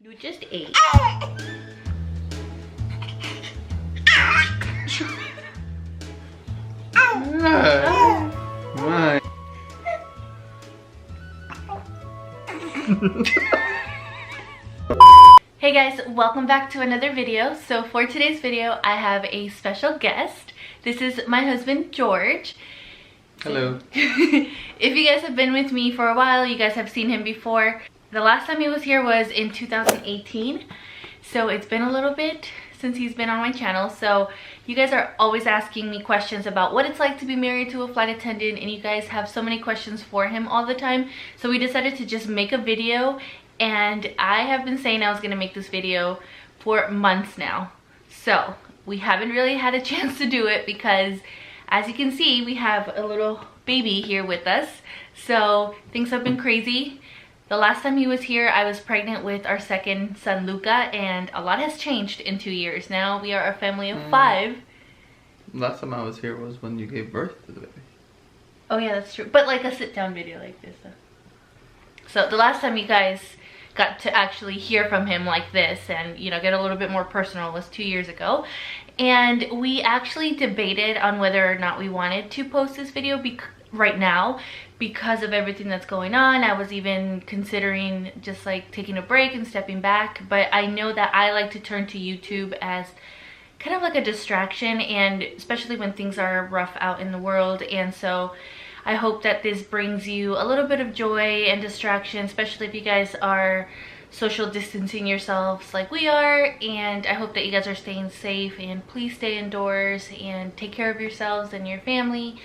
You just ate. Why? Hey guys, welcome back to another video. So for today's video, I have a special guest. This is my husband, George. Hello. If you guys have been with me for a while, you guys have seen him before. The last time he was here was in 2018. So it's been a little bit since he's been on my channel. So you guys are always asking me questions about what it's like to be married to a flight attendant, and you guys have so many questions for him all the time. So we decided to just make a video, and I have been saying I was gonna make this video for months now. So we haven't really had a chance to do it because, as you can see, we have a little baby here with us. So things have been crazy. The last time he was here, I was pregnant with our second son, Luca, and a lot has changed in 2 years. Now we are a family of 5. Last time I was here was when you gave birth to the baby. Oh yeah, that's true. But like a sit-down video like this. So the last time you guys got to actually hear from him like this and, you know, get a little bit more personal was 2 years ago. And we actually debated on whether or not we wanted to post this video right now because of everything that's going on. I was even considering just like taking a break and stepping back, but I know that I like to turn to YouTube as kind of like a distraction, and especially when things are rough out in the world. And so I hope that this brings you a little bit of joy and distraction, especially if you guys are social distancing yourselves like we are. And I hope that you guys are staying safe, and please stay indoors and take care of yourselves and your family.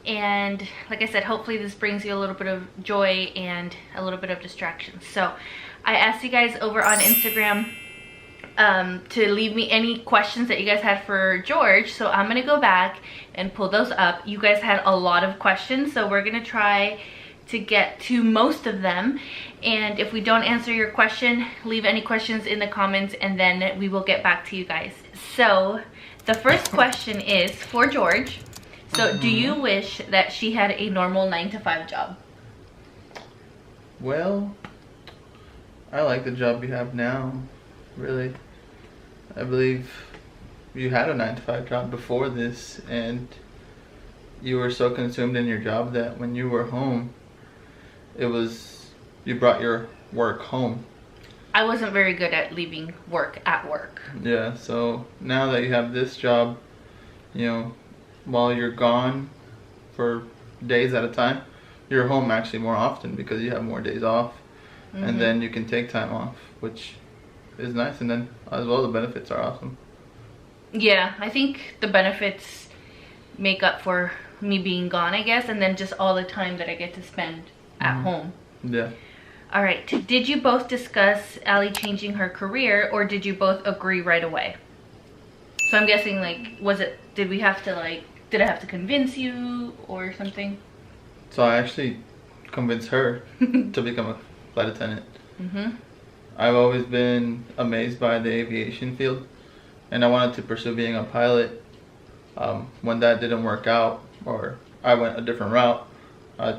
And like I said, hopefully this brings you a little bit of joy and a little bit of distraction. So I asked you guys over on Instagram to leave me any questions that you guys had for George. So I'm gonna go back and pull those up. You guys had a lot of questions, so we're gonna try to get to most of them. And if we don't answer your question, leave any questions in the comments and then we will get back to you guys. So the first question is for George. So do you wish that she had a normal 9-to-5 job? Well, I like the job you have now, really. I believe you had a 9-to-5 job before this, and you were so consumed in your job that when you were home, you brought your work home. I wasn't very good at leaving work at work. Yeah, so now that you have this job, you know, while you're gone for days at a time, you're home actually more often because you have more days off. And then you can take time off, which is nice. And then as well, the benefits are awesome. Yeah, I think the benefits make up for me being gone, I guess, and then just all the time that I get to spend at home. Yeah. All right, did you both discuss Ellie changing her career, or did you both agree right away? So I'm guessing, like, did I have to convince you or something? So I actually convinced her to become a flight attendant. I've always been amazed by the aviation field, and I wanted to pursue being a pilot. When that didn't work out, or I went a different route, I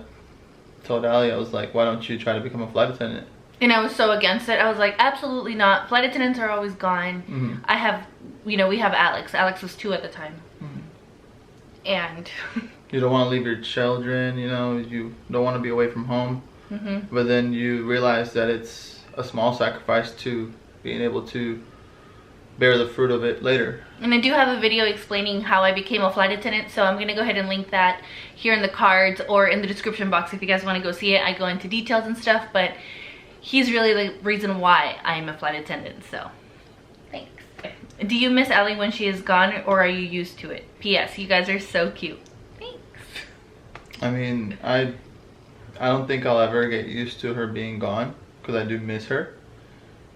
told Ellie, I was like, why don't you try to become a flight attendant? And I was so against it. I was like, absolutely not. Flight attendants are always gone. I have, you know, we have Alex. Alex was 2 at the time. And you don't want to leave your children, you know, you don't want to be away from home. But then you realize that it's a small sacrifice to being able to bear the fruit of it later. And I do have a video explaining how I became a flight attendant, so I'm going to go ahead and link that here in the cards or in the description box if you guys want to go see it. I go into details and stuff, but he's really the reason why I'm a flight attendant, so thanks. Do you miss Ellie when she is gone, or are you used to it? P.S. You guys are so cute. Thanks. I mean, I don't think I'll ever get used to her being gone, because I do miss her.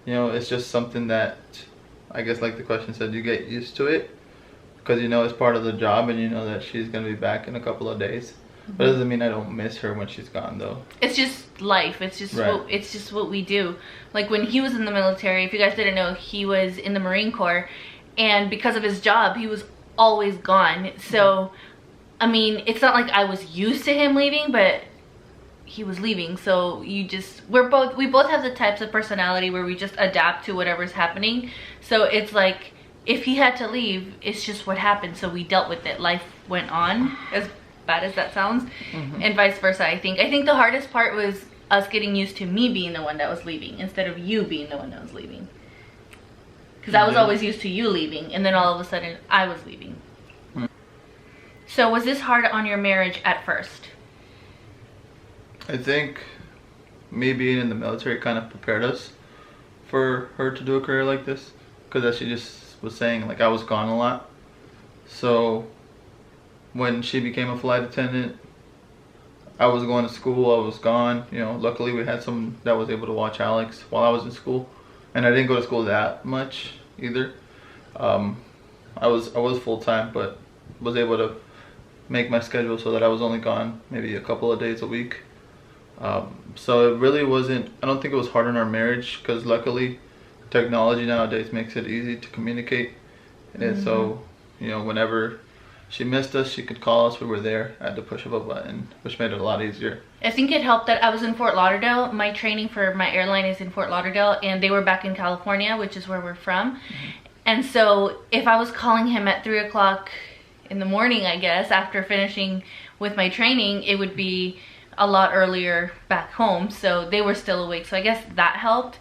You know, it's just something that, I guess like the question said, you get used to it because you know it's part of the job, and you know that she's going to be back in a couple of days. But it doesn't mean I don't miss her when she's gone, though. It's just life. It's just right. It's just what we do. Like when he was in the military, if you guys didn't know, he was in the Marine Corps, and because of his job, he was always gone. So, I mean, it's not like I was used to him leaving, but he was leaving. So we both have the types of personality where we just adapt to whatever's happening. So it's like, if he had to leave, it's just what happened. So we dealt with it. Life went on, as bad as that sounds, and vice versa. I think the hardest part was us getting used to me being the one that was leaving instead of you being the one that was leaving. Because I was always used to you leaving, and then all of a sudden I was leaving. So was this hard on your marriage at first? I think me being in the military kind of prepared us for her to do a career like this, because as she just was saying, like, I was gone a lot. So when she became a flight attendant, I was going to school, I was gone. You know, luckily we had someone that was able to watch Alex while I was in school, and I didn't go to school that much either. I was full-time, but was able to make my schedule so that I was only gone maybe a couple of days a week. So it really wasn't, I don't think it was hard on our marriage, because luckily technology nowadays makes it easy to communicate. And so, you know, whenever she missed us, she could call us, we were there at the push of a button, which made it a lot easier. I think it helped that I was in Fort Lauderdale. My training for my airline is in Fort Lauderdale, and they were back in California, which is where we're from. And so if I was calling him at 3 o'clock in the morning, I guess, after finishing with my training, it would be a lot earlier back home, so they were still awake. So I guess that helped.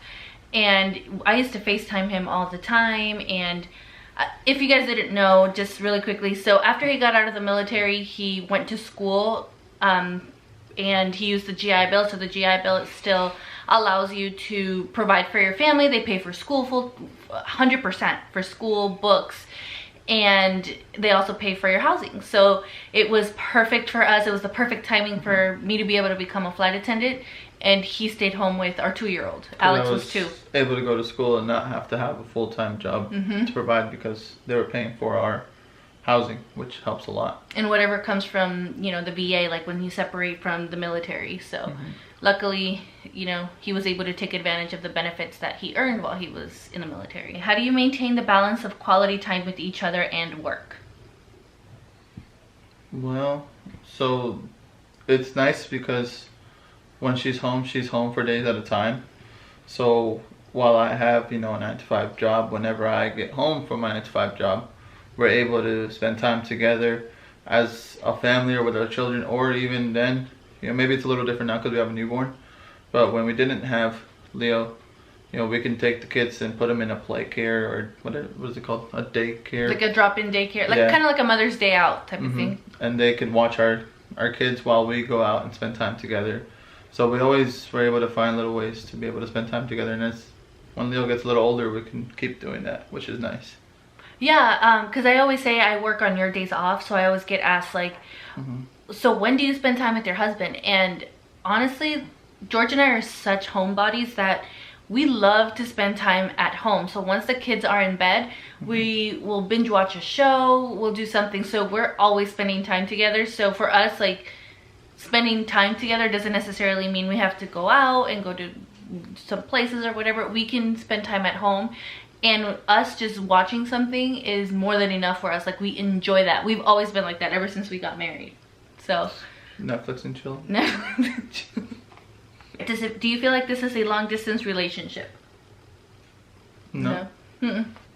And I used to FaceTime him all the time. And if you guys didn't know, just really quickly, so after he got out of the military, he went to school, and he used the GI Bill. So the GI Bill still allows you to provide for your family. They pay for school full 100% for school, books, and they also pay for your housing. So it was perfect for us. It was the perfect timing for me to be able to become a flight attendant, and he stayed home with our 2-year-old. Alex was 2. Able to go to school and not have to have a full-time job to provide, because they were paying for our housing, which helps a lot. And whatever comes from, you know, the VA, like when you separate from the military. So luckily, you know, he was able to take advantage of the benefits that he earned while he was in the military. How do you maintain the balance of quality time with each other and work? Well, so it's nice because when she's home for days at a time. So while I have, you know, a 9-to-5 job, whenever I get home from my 9-to-5 job, we're able to spend time together as a family or with our children. Or even then, you know, maybe it's a little different now because we have a newborn, but when we didn't have Leo, you know, we can take the kids and put them in a play care, or what is it called? A daycare. Like a drop-in daycare, like kind of like a Mother's Day out type of thing. And they can watch our kids while we go out and spend time together. So we always were able to find little ways to be able to spend time together. And as when Leo gets a little older, we can keep doing that, which is nice. Yeah, because I always say I work on your days off, so I always get asked, like, so when do you spend time with your husband? And honestly, George and I are such homebodies that we love to spend time at home. So once the kids are in bed, we will binge watch a show, we'll do something. So we're always spending time together. So for us, like, spending time together doesn't necessarily mean we have to go out and go to some places or whatever. We can spend time at home, and us just watching something is more than enough for us. Like, we enjoy that. We've always been like that ever since we got married. So Netflix and chill. Netflix and chill. Do you feel like this is a long distance relationship? No.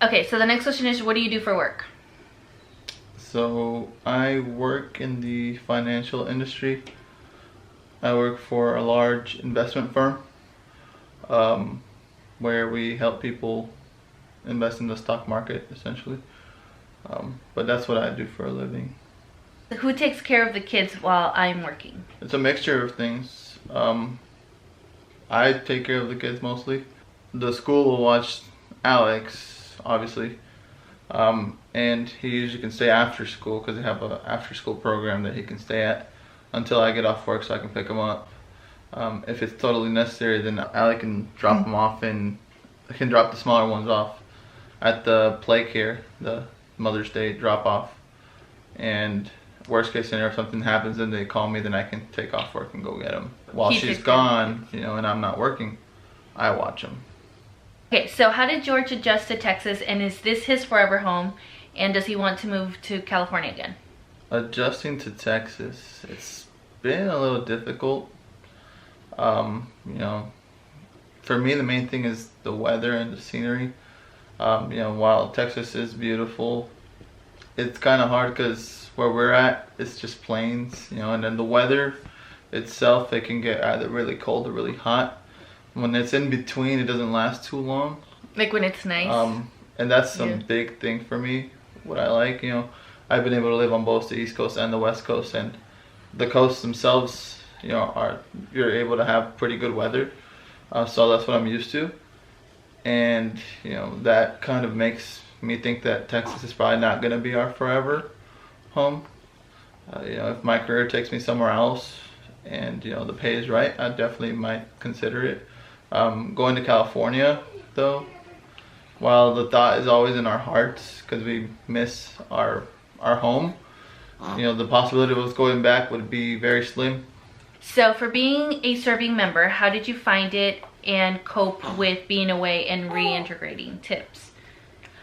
Okay, so the next question is, what do you do for work? So I work in the financial industry. I work for a large investment firm, where we help people invest in the stock market, essentially. But that's what I do for a living. Who takes care of the kids while I'm working? It's a mixture of things. I take care of the kids mostly. The school will watch Alex, obviously. And he usually can stay after school because they have an after school program that he can stay at until I get off work so I can pick him up. If it's totally necessary, then Alec can drop them off, and I can drop the smaller ones off at the play care, the Mother's Day drop off. And worst case scenario, if something happens and they call me, then I can take off work and go get them. While she's gone, you know, and I'm not working, I watch them. Okay, so how did George adjust to Texas, and is this his forever home, and does he want to move to California again? Adjusting to Texas, it's been a little difficult. You know, for me, the main thing is the weather and the scenery. You know, while Texas is beautiful, it's kind of hard because where we're at, it's just plains, you know, and then the weather itself, it can get either really cold or really hot. When it's in between, it doesn't last too long. Like when it's nice. And that's some big thing for me. What I like, you know, I've been able to live on both the East Coast and the West Coast, and the coasts themselves, you know, you're able to have pretty good weather. So that's what I'm used to, and you know, that kind of makes me think that Texas is probably not gonna be our forever home. You know, if my career takes me somewhere else, and you know the pay is right, I definitely might consider it. Going to California, though, while the thought is always in our hearts because we miss our home, you know, the possibility of us going back would be very slim. So for being a serving member, how did you find it and cope with being away and reintegrating? Tips.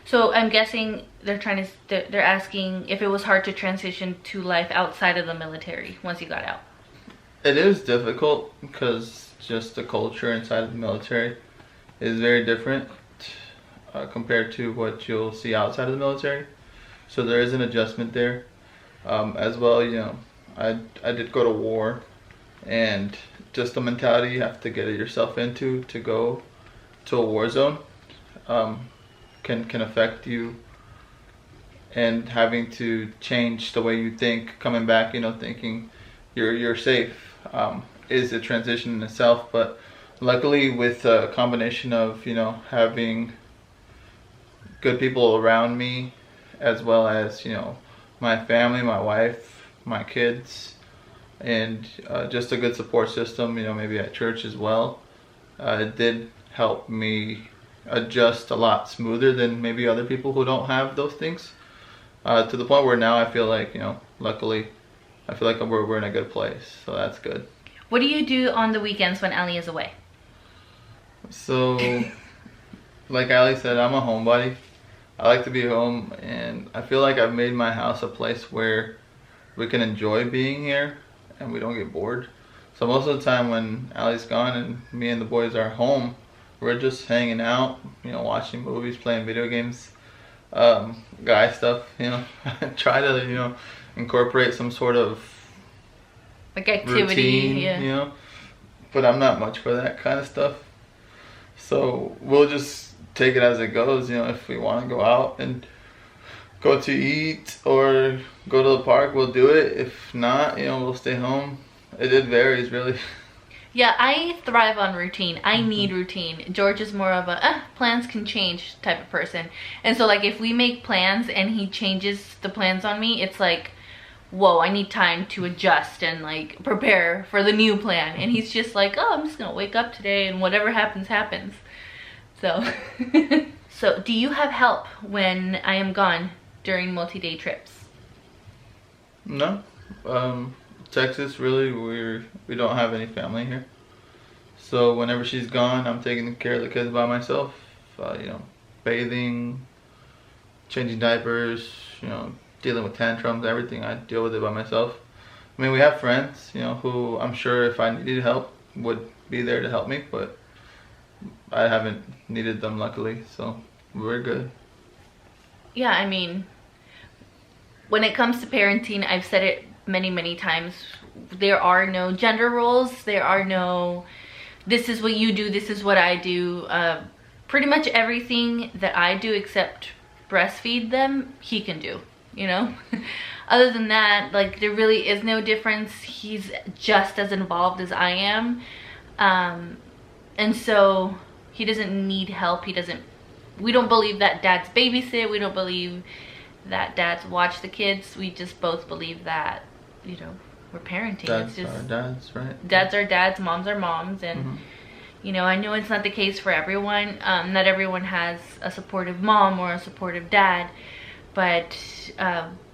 So I'm guessing they're asking if it was hard to transition to life outside of the military once you got out. It is difficult because just the culture inside of the military is very different compared to what you'll see outside of the military. So there is an adjustment there. As well, you know, I did go to war, and just the mentality you have to get yourself into to go to a war zone can affect you, and having to change the way you think coming back, you know, thinking you're safe is a transition in itself. But luckily, with a combination of, you know, having good people around me, as well as, you know, my family, my wife, my kids, and just a good support system, you know, maybe at church as well, it did help me adjust a lot smoother than maybe other people who don't have those things, to the point where now I feel like, you know, luckily I feel like we're in a good place, so that's good. What do you do on the weekends when Ellie is away? So like Ali said, I'm a homebody. I like to be home, and I feel like I've made my house a place where we can enjoy being here and we don't get bored. So most of the time when Allie's gone and me and the boys are home, we're just hanging out, you know, watching movies, playing video games, guy stuff, you know. Try to, you know, incorporate some sort of like activity, routine, yeah. You know. But I'm not much for that kind of stuff. So we'll just take it as it goes, you know. If we want to go out and go to eat or go to the park, we'll do it. If not, you know, we'll stay home. It varies, really. Yeah, I thrive on routine. I need routine. George is more of a plans can change type of person. And so like if we make plans and he changes the plans on me, it's like, whoa, I need time to adjust and like prepare for the new plan. And he's just like, oh, I'm just gonna wake up today and whatever happens, happens. So, so do you have help when I am gone during multi-day trips? No. Texas, really, we don't have any family here. So whenever she's gone, I'm taking care of the kids by myself. You know, bathing, changing diapers, you know, dealing with tantrums, everything. I deal with it by myself. I mean, we have friends, you know, who I'm sure if I needed help would be there to help me, but I haven't needed them, luckily, so we're good. Yeah, I mean, when it comes to parenting, I've said it many times, there are no gender roles. There are no, this is what you do, this is what I do. Pretty much everything that I do except breastfeed them, he can do, you know. Other than that, like, there really is no difference. He's just as involved as I am, and so he doesn't need help. We don't believe that dads babysit. We don't believe that dads watch the kids. We just both believe that, you know, we're parenting. Dads it's just are dads, right? Dads are dads, moms are moms, and you know, I know it's not the case for everyone. Not everyone has a supportive mom or a supportive dad, but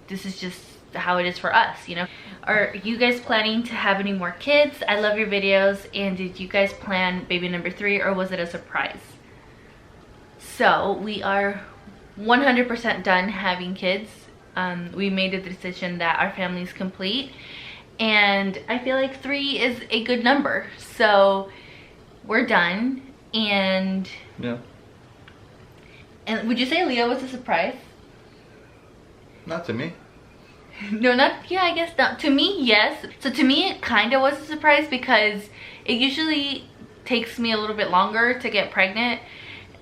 this is just how it is for us, you know. Are you guys planning to have any more kids? I love your videos. And did you guys plan baby number 3, or was it a surprise? So we are 100% done having kids. We made a decision that our family is complete, and I feel like 3 is a good number. So we're done. And yeah. And would you say Leo was a surprise? Not to me. No, not, yeah, I guess not. To me, yes. So to me, it kind of was a surprise because it usually takes me a little bit longer to get pregnant.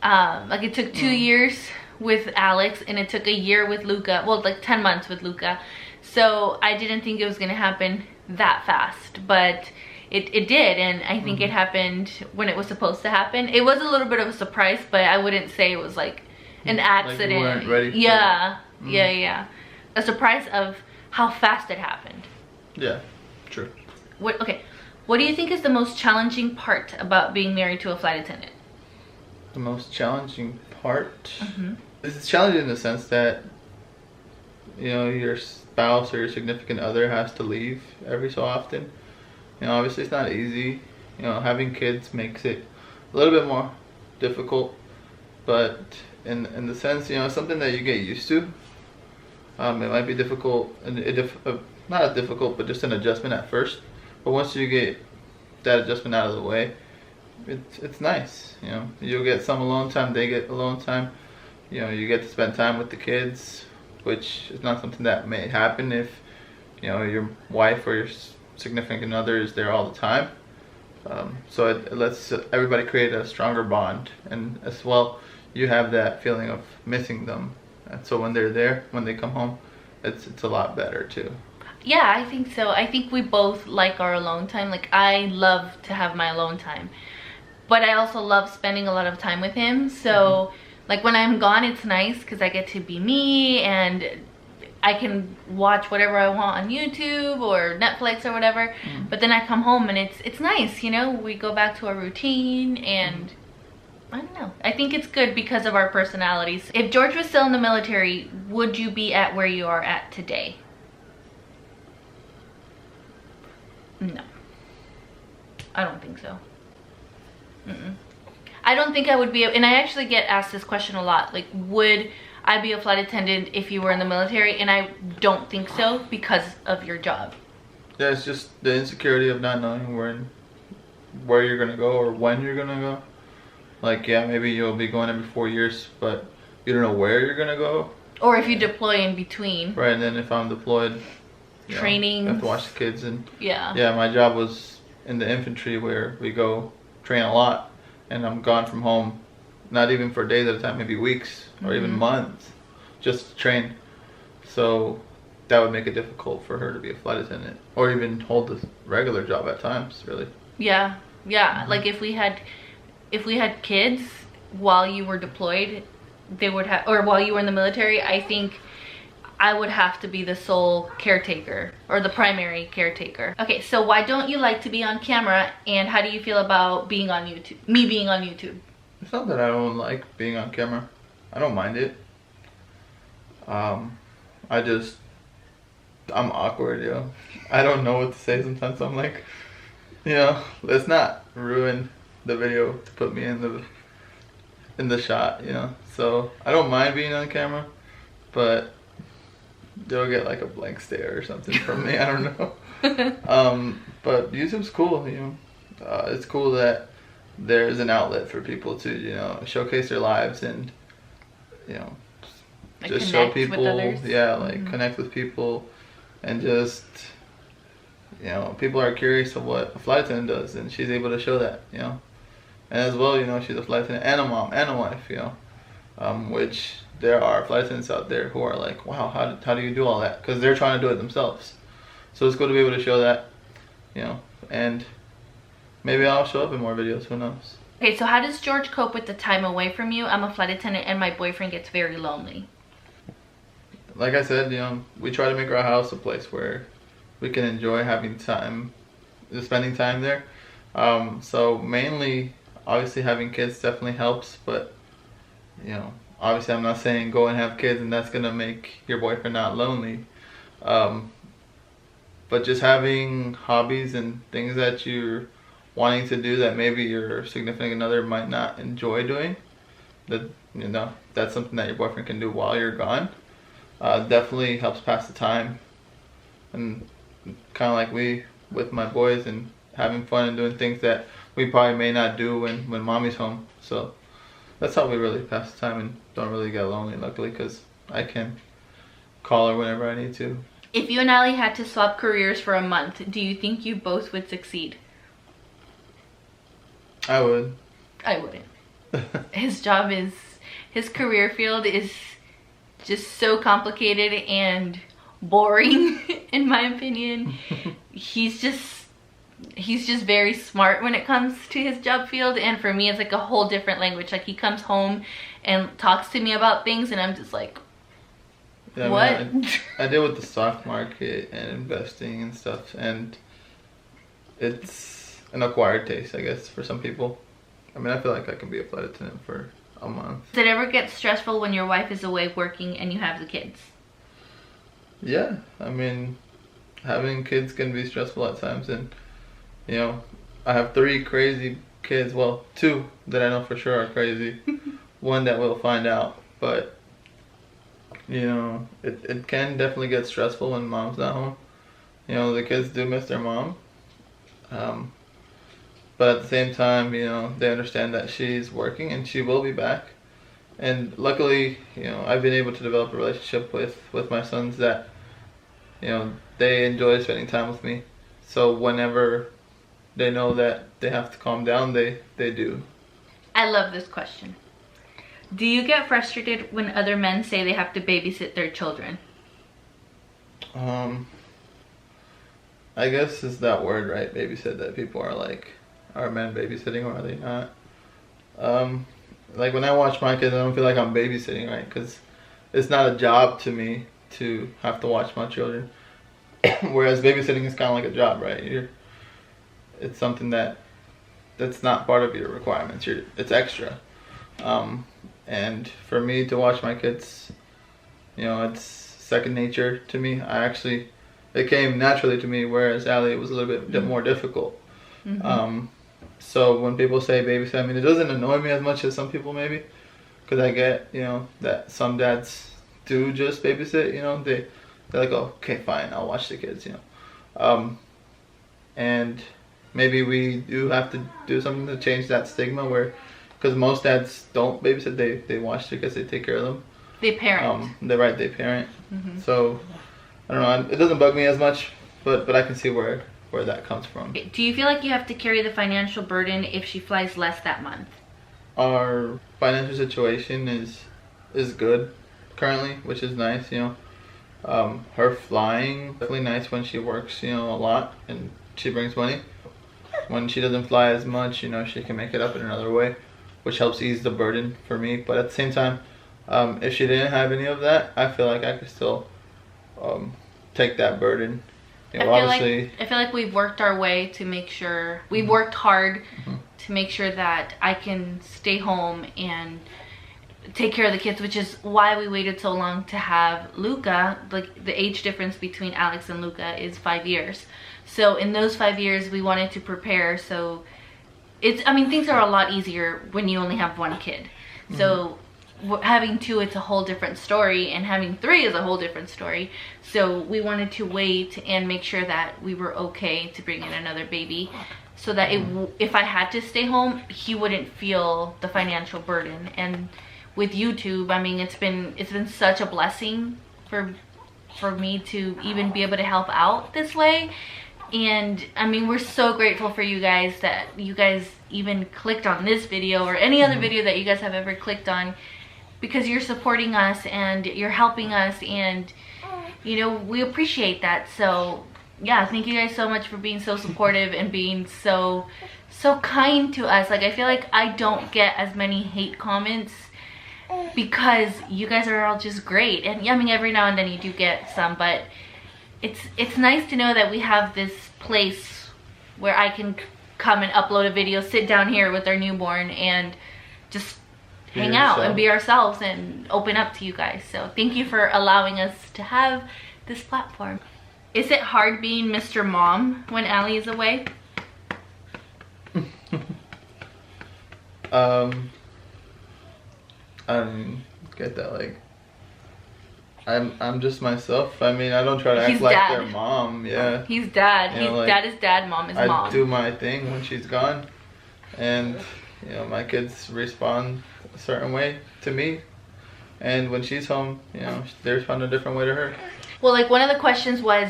Like it took 2 years with Alex, and it took a year with Luca. Well, like 10 months with Luca. So I didn't think it was gonna happen that fast, but it did, and I think it happened when it was supposed to happen. It was a little bit of a surprise, but I wouldn't say it was like an accident. Like you weren't ready for yeah, yeah. A surprise of how fast it happened. Yeah, true. Okay, what do you think is the most challenging part about being married to a flight attendant? The most challenging part? It's challenging in the sense that, you know, your spouse or your significant other has to leave every so often. You know, obviously it's not easy. You know, having kids makes it a little bit more difficult, but in the sense, you know, something that you get used to. It might be difficult, not difficult, but just an adjustment at first. But once you get that adjustment out of the way, it's nice. You know, you'll get some alone time, they get alone time. You know, you get to spend time with the kids, which is not something that may happen if, you know, your wife or your significant other is there all the time. So it lets everybody create a stronger bond, and as well, you have that feeling of missing them. And so when they're there, when they come home, it's a lot better too. Yeah, I think so. I think we both like our alone time. Like, I love to have my alone time, but I also love spending a lot of time with him. So like when I'm gone, it's nice because I get to be me, and I can watch whatever I want on YouTube or Netflix or whatever. But then I come home and it's nice, you know, we go back to our routine, and I don't know. I think it's good because of our personalities. If George was still in the military, would you be at where you are at today? No. I don't think so. I don't think I would be, and I actually get asked this question a lot. Like, would I be a flight attendant if you were in the military? And I don't think so because of your job. Yeah, it's just the insecurity of not knowing where you're gonna go or when you're gonna go. Like, yeah, maybe you'll be going every 4 years, but you don't know where you're gonna go. Or if you deploy in between. Right, and then if I'm deployed, training. I have to watch the kids, and yeah, my job was in the infantry where we go train a lot, and I'm gone from home, not even for days at a time, maybe weeks or even months, just to train. So that would make it difficult for her to be a flight attendant, or even hold a regular job at times, really. Yeah. Like if we had kids while you were deployed, they would have, or while you were in the military, I think I would have to be the sole caretaker or the primary caretaker. Okay, so why don't you like to be on camera, and how do you feel about being on YouTube? Me being on YouTube? It's not that I don't like being on camera. I don't mind it. I'm awkward, yo. I don't know what to say sometimes. I'm like, you know, let's not ruin the video to put me in the shot, you know. So I don't mind being on camera, but they'll get like a blank stare or something from me. I don't know. But YouTube's cool, you know. It's cool that there's an outlet for people to, you know, showcase their lives and, you know, like just show people, like connect with people, and just, you know, people are curious of what a flight attendant does, and she's able to show that, you know. And as well, you know, she's a flight attendant and a mom and a wife, you know, which there are flight attendants out there who are like, wow, how do you do all that? Because they're trying to do it themselves. So it's cool to be able to show that, you know, and maybe I'll show up in more videos, who knows. Okay, so how does George cope with the time away from you? I'm a flight attendant and my boyfriend gets very lonely. Like I said, you know, we try to make our house a place where we can enjoy having time, spending time there. So mainly, obviously having kids definitely helps, but, you know, obviously I'm not saying go and have kids and that's gonna make your boyfriend not lonely. But just having hobbies and things that you're wanting to do that maybe your significant other might not enjoy doing, that, you know, that's something that your boyfriend can do while you're gone. Definitely helps pass the time, and kind of like we with my boys and having fun and doing things that we probably may not do when mommy's home. So that's how we really pass the time and don't really get lonely, luckily, because I can call her whenever I need to. If you and Ellie had to swap careers for a month, do you think you both would succeed? I would. I wouldn't. His career field is just so complicated and boring, in my opinion. He's just very smart when it comes to his job field, and for me it's like a whole different language. Like, he comes home and talks to me about things and I'm just like, yeah, what? I deal with the stock market and investing and stuff, and it's an acquired taste, I guess, for some people. I mean, I feel like I can be a flight attendant for a month. Does it ever get stressful when your wife is away working and you have the kids? Yeah, I mean, having kids can be stressful at times, and you know, I have 3 crazy kids. Well, 2 that I know for sure are crazy. 1 that we'll find out, but you know, it can definitely get stressful when mom's not home. You know, the kids do miss their mom. But at the same time, you know, they understand that she's working and she will be back. And luckily, you know, I've been able to develop a relationship with my sons that, you know, they enjoy spending time with me. So whenever they know that they have to calm down, they do. I love this question. Do you get frustrated when other men say they have to babysit their children? I guess it's that word, right? Babysit, that people are like, are men babysitting or are they not? Like when I watch my kids, I don't feel like I'm babysitting, right? Because it's not a job to me to have to watch my children. Whereas babysitting is kind of like a job, right? It's something that's not part of your requirements. It's extra. And for me to watch my kids, you know, it's second nature to me. It came naturally to me, whereas Ellie, it was a little bit more difficult. Mm-hmm. So when people say babysit, I mean, it doesn't annoy me as much as some people maybe, because I get, you know, that some dads do just babysit, you know, they're like, oh, okay, fine, I'll watch the kids, you know. And maybe we do have to do something to change that stigma where, because most dads don't babysit, they watch their kids, they take care of them. They parent. They parent. Mm-hmm. So, I don't know, it doesn't bug me as much, but I can see where that comes from. Do you feel like you have to carry the financial burden if she flies less that month? Our financial situation is good currently, which is nice, you know. Her flying, definitely nice when she works, you know, a lot and she brings money. When she doesn't fly as much, you know, she can make it up in another way, which helps ease the burden for me. But at the same time, if she didn't have any of that, I feel like I could still take that burden. You know, I feel like we've worked our way to make sure, we've worked hard to make sure that I can stay home and take care of the kids, which is why we waited so long to have Luca. Like, the age difference between Alex and Luca is 5 years. So in those 5 years, we wanted to prepare. So I mean, things are a lot easier when you only have 1 kid. So having 2, it's a whole different story, and having 3 is a whole different story. So we wanted to wait and make sure that we were okay to bring in another baby, so that if I had to stay home, he wouldn't feel the financial burden. And with YouTube, I mean, it's been such a blessing for me to even be able to help out this way. And I mean, we're so grateful for you guys that you guys even clicked on this video or any other video that you guys have ever clicked on, because you're supporting us and you're helping us, and you know, we appreciate that. So yeah, thank you guys so much for being so supportive and being so kind to us. Like, I feel like I don't get as many hate comments because you guys are all just great. And I mean, every now and then you do get some, but it's nice to know that we have this place where I can come and upload a video, sit down here with our newborn, and just hang out and be ourselves and open up to you guys. So thank you for allowing us to have this platform. Is it hard being Mr. Mom when Ellie is away? I don't get that. Like, I'm just myself. I mean, I don't try to act He's like dad. their mom. Yeah. He's dad. You know, like, dad is dad, mom is mom. I do my thing when she's gone, and you know, my kids respond a certain way to me, and when she's home, you know, they respond a different way to her. Well, like one of the questions was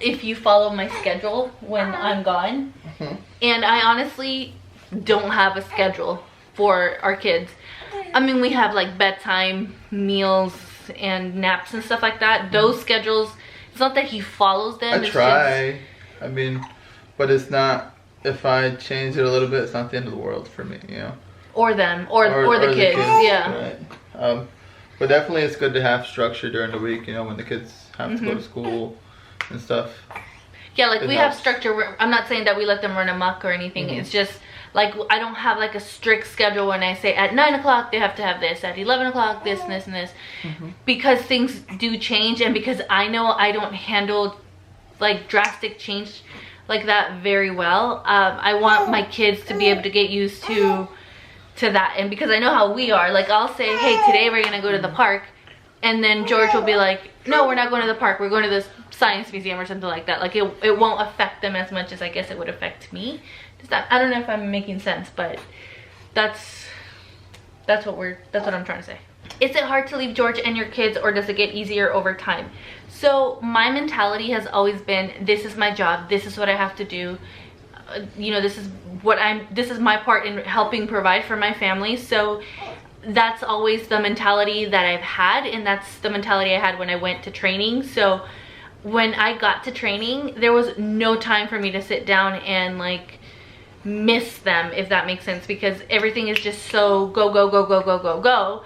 if you follow my schedule when I'm gone. And I honestly don't have a schedule for our kids. I mean, we have like bedtime, meals, and naps and stuff like that. Those schedules, it's not that he follows them. I try. I mean, but it's not, if I change it a little bit, it's not the end of the world for me, you know. Or them, or the kids, yeah. Right. But definitely it's good to have structure during the week, you know, when the kids have to go to school and stuff. Yeah, like we have structure. I'm not saying that we let them run amok or anything. It's just like I don't have like a strict schedule when I say at 9 o'clock they have to have this, at 11 o'clock this and this and this. Because things do change, and because I know I don't handle like drastic change like that very well. I want my kids to be able to get used to that, and because I know how we are, like I'll say, hey, today we're gonna go to the park, and then George will be like, no, we're not going to the park, we're going to this science museum or something like that. Like it won't affect them as much as I guess it would affect me. I don't know if I'm making sense, but that's what I'm trying to say. Is it hard to leave George and your kids, or does it get easier over time? So my mentality has always been, this is my job, this is what I have to do. You know, this is my part in helping provide for my family. So that's always the mentality that I've had, and that's the mentality I had when I went to training. So when I got to training, there was no time for me to sit down and like miss them, if that makes sense, because everything is just so go go go go go go go,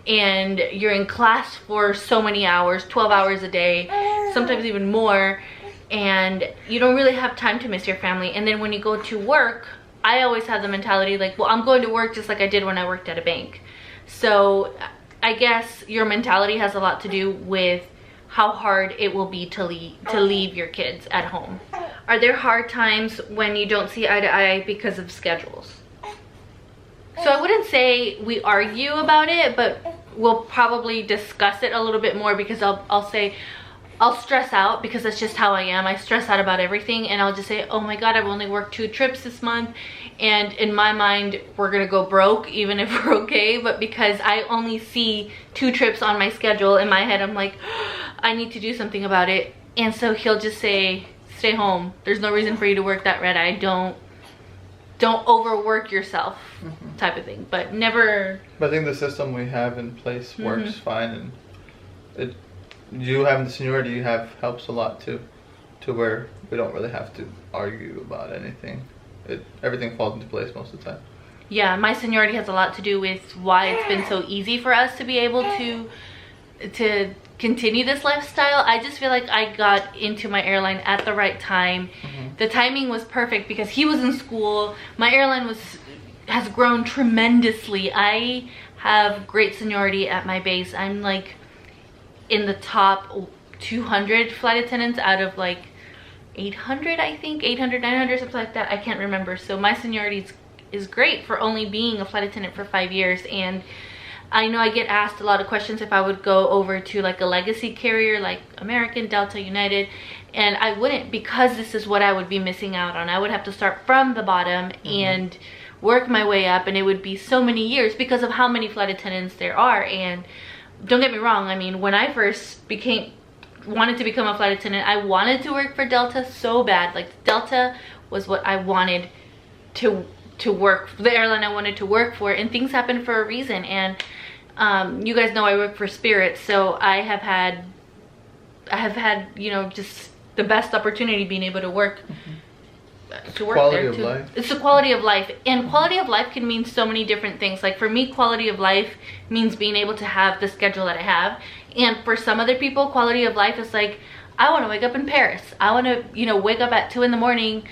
and you're in class for so many hours, 12 hours a day, sometimes even more, and you don't really have time to miss your family. And then when you go to work, I always have the mentality like, well, I'm going to work just like I did when I worked at a bank. So I guess your mentality has a lot to do with how hard it will be to leave your kids at home. Are there hard times when you don't see eye to eye because of schedules? So I wouldn't say we argue about it, but we'll probably discuss it a little bit more, because I'll say, I'll stress out because that's just how I am. I stress out about everything, and I'll just say, oh my God, I've only worked 2 trips this month. And in my mind, we're gonna go broke even if we're okay. But because I only see 2 trips on my schedule, in my head, I'm like, I need to do something about it. And so he'll just say, stay home. There's no reason for you to work that red eye. Don't overwork yourself, type of thing. But never. But I think the system we have in place works fine, and you having the seniority you have helps a lot too, to where we don't really have to argue about anything. Everything falls into place most of the time. Yeah, my seniority has a lot to do with why it's been so easy for us to be able to continue this lifestyle. I just feel like I got into my airline at the right time. The timing was perfect because he was in school. My airline has grown tremendously. I have great seniority at my base. I'm like in the top 200 flight attendants out of like 800, I think, 800, 900, something like that. I can't remember. So my seniority is great for only being a flight attendant for 5 years. And I know I get asked a lot of questions if I would go over to like a legacy carrier like American, Delta, United, and I wouldn't, because this is what I would be missing out on. I would have to start from the bottom and work my way up, and it would be so many years because of how many flight attendants there are. And don't get me wrong, I mean, when I first wanted to become a flight attendant, I wanted to work for Delta so bad. Like Delta was what I wanted to work, the airline I wanted to work for, and things happen for a reason. And you guys know I work for Spirit, so I have had you know, just the best opportunity being able to work Quality there of too. life. It's the quality of life, and quality of life can mean so many different things. Like for me, quality of life means being able to have the schedule that I have, and for some other people, quality of life is like, I want to wake up in Paris. I want to, you know, wake up at 2 in the morning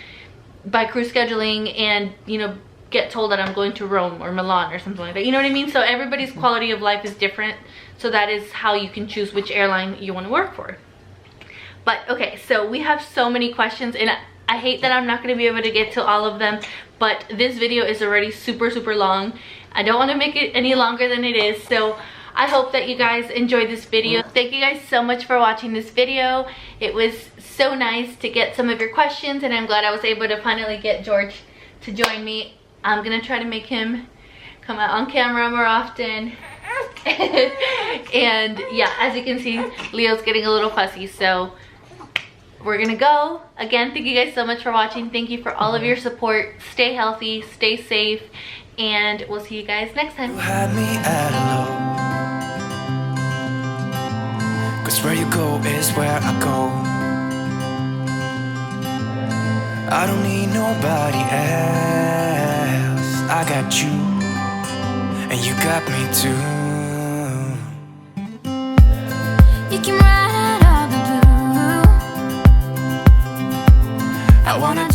by crew scheduling and, you know, get told that I'm going to Rome or Milan or something like that. You know what I mean? So everybody's quality of life is different. So that is how you can choose which airline you want to work for. But okay, so we have so many questions, and I hate that I'm not going to be able to get to all of them, but this video is already super long. I don't want to make it any longer than it is, so I hope that you guys enjoyed this video. Thank you guys so much for watching this video. It was so nice to get some of your questions, and I'm glad I was able to finally get George to join me. I'm gonna try to make him come out on camera more often. And yeah, as you can see, Leo's getting a little fussy, so we're gonna go. Again, thank you guys so much for watching. Thank you for all of your support. Stay healthy, stay safe, and we'll see you guys next time. You had me at hello, 'cause where you go is where I go. I don't need nobody else. I got you, and you got me too. You can ride out all the blue. I wanna